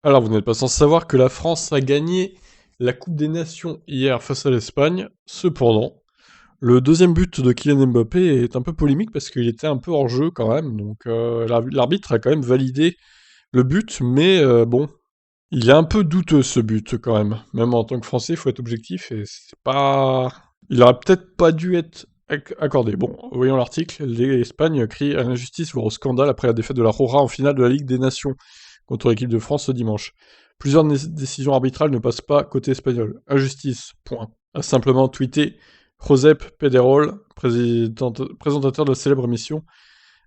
Alors, vous n'êtes pas sans savoir que la France a gagné la Coupe des Nations hier face à l'Espagne. Cependant, le deuxième but de Kylian Mbappé est un peu polémique parce qu'il était un peu hors jeu quand même. Donc, l'arbitre a quand même validé le but, mais bon, il est un peu douteux ce but quand même. Même en tant que Français, il faut être objectif et c'est pas. Il aurait peut-être pas dû être accordé. Bon, voyons l'article. L'Espagne crie à l'injustice, voire au scandale après la défaite de la Rora en finale de la Ligue des Nations contre l'équipe de France ce dimanche. Plusieurs décisions arbitrales ne passent pas côté espagnol. Injustice, point. A simplement tweeté Josep Pedrerol, présentateur de la célèbre émission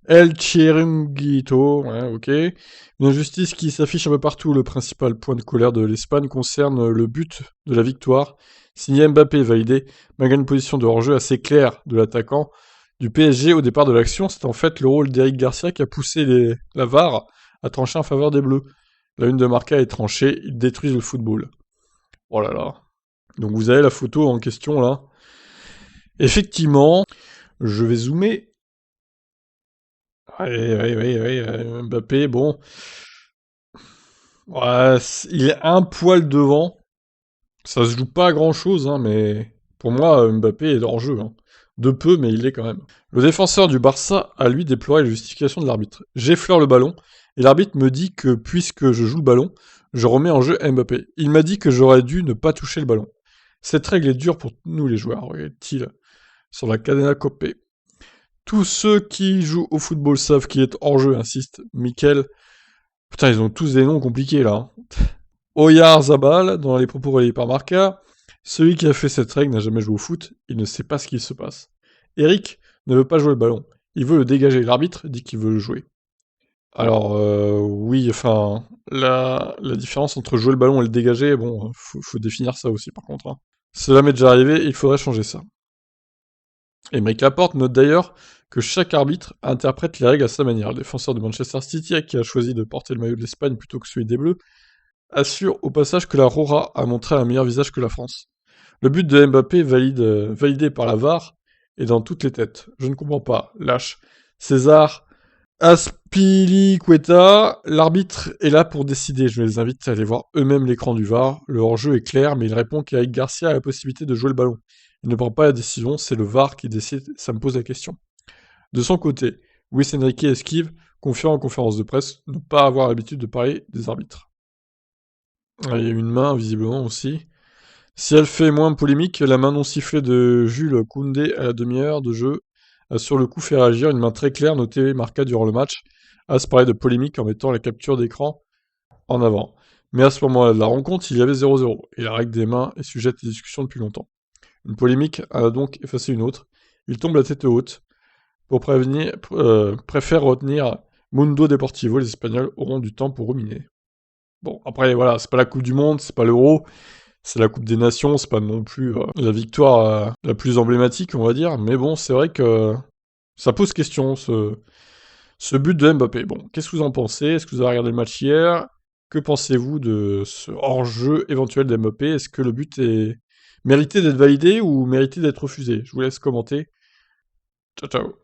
El Chiringuito, ouais, ok. Une injustice qui s'affiche un peu partout. Le principal point de colère de l'Espagne concerne le but de la victoire. Signé Mbappé validé, malgré une position de hors-jeu assez claire de l'attaquant du PSG au départ de l'action. C'est en fait le rôle d'Eric Garcia qui a poussé la VAR à trancher en faveur des Bleus. La une de Marca est tranchée, ils détruisent le football. Oh là là. Donc vous avez la photo en question là. Effectivement, je vais zoomer. Ouais, Mbappé, bon. Ouais, il est un poil devant. Ça se joue pas à grand chose, hein, mais pour moi, Mbappé est hors jeu. Hein. De peu, mais il l'est quand même. Le défenseur du Barça a lui déploré la justification de l'arbitre. J'effleure le ballon, et l'arbitre me dit que puisque je joue le ballon, je remets en jeu Mbappé. Il m'a dit que j'aurais dû ne pas toucher le ballon. Cette règle est dure pour nous les joueurs, regarde-t-il sur la cadena Copé. Tous ceux qui jouent au football savent qu'il est hors jeu, insiste Mikel. Putain, ils ont tous des noms compliqués là. Hein. Oyarzabal, dans les propos relayés par Marca, celui qui a fait cette règle n'a jamais joué au foot, il ne sait pas ce qu'il se passe. Eric ne veut pas jouer le ballon, il veut le dégager, l'arbitre dit qu'il veut le jouer. Alors, oui, enfin, la différence entre jouer le ballon et le dégager, bon, faut définir ça aussi par contre. Hein. Cela m'est déjà arrivé, il faudrait changer ça. Émeric Laporte note d'ailleurs que chaque arbitre interprète les règles à sa manière. Le défenseur de Manchester City, qui a choisi de porter le maillot de l'Espagne plutôt que celui des Bleus, assure au passage que la Rora a montré un meilleur visage que la France. Le but de Mbappé validé par la VAR est dans toutes les têtes. Je ne comprends pas. Lâche. César Aspilicueta, l'arbitre est là pour décider. Je les invite à aller voir eux-mêmes l'écran du VAR. Le hors-jeu est clair, mais il répond qu'Eric Garcia a la possibilité de jouer le ballon. Il ne prend pas la décision, c'est le VAR qui décide, ça me pose la question. De son côté, Luis Enrique esquive, confiant en conférence de presse, ne pas avoir l'habitude de parler des arbitres. Il y a une main, visiblement, aussi. Si elle fait moins polémique, la main non sifflée de Jules Koundé à la demi-heure de jeu a sur le coup fait réagir une main très claire notée Marca durant le match. As parlait de polémique en mettant la capture d'écran en avant. Mais à ce moment-là de la rencontre, il y avait 0-0, et la règle des mains est sujette à discussion depuis longtemps. Une polémique a donc effacé une autre. Il tombe la tête haute. Préfère retenir Mundo Deportivo, les Espagnols auront du temps pour ruminer. Bon, après, voilà, c'est pas la Coupe du Monde, c'est pas l'Euro, c'est la Coupe des Nations, c'est pas non plus la victoire la plus emblématique, on va dire, mais bon, c'est vrai que ça pose question, ce but de Mbappé. Bon, qu'est-ce que vous en pensez? Est-ce que vous avez regardé le match hier? Que pensez-vous de ce hors-jeu éventuel d'Mbappé? Est-ce que le but est mérité d'être validé ou mérité d'être refusé? Je vous laisse commenter. Ciao, ciao.